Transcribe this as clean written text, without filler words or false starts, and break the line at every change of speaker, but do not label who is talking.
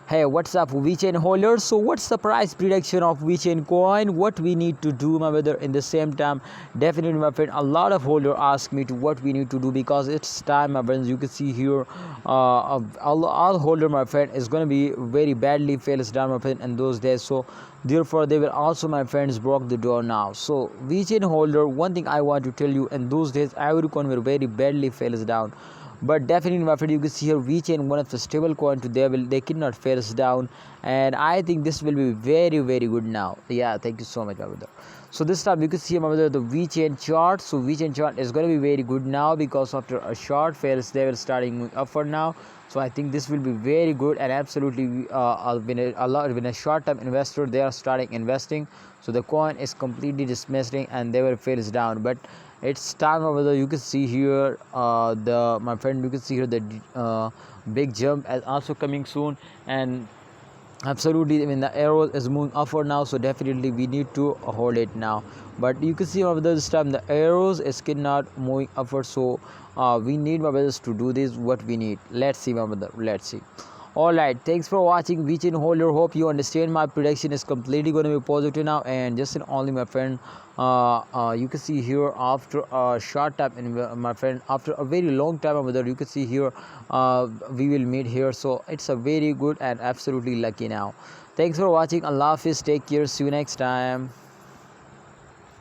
Hey, what's up, Vechain Holders? So what's the price prediction of Vechain coin? What we need to do, my brother? In the same time, definitely, my friend, a lot of holders ask me to what we need to do, because it's time, my friends. You can see here, all holder, my friend, is going to be very badly fails down, my friend, in those days. So therefore, they will also, my friends, broke the door now. So Vechain holder, one thing I want to tell you, in those days, every coin will very badly fails down. But definitely, my friend, you can see here Vechain, one of the stable coin to they cannot fail us down, and I think this will be very good now. Yeah, thank you so much, my brother. So this time you can see, my brother, the Vechain chart. So Vechain chart is going to be very good now, because after a short fails they will starting moving upward now. So I think this will be very good, and absolutely when a short term investor, they are starting investing, so the coin is completely dismissing and they will fails down. But it's time over there. You can see here, my friend, you can see here the big jump is also coming soon, and absolutely, I mean, the arrow is moving upward now, so definitely we need to hold it now. But you can see over this time the arrows is not moving upward, so we need, my brothers, to do this what we need. Let's see, my brother, let's see. Alright, thanks for watching Vechain Holder. Hope you understand my prediction is completely going to be positive now, and just only, my friend, you can see here after a short time, my friend, after a very long time over there, you can see here, we will meet here. So it's a very good and absolutely lucky now. Thanks for watching. Allah Hafiz, take care, see you next time.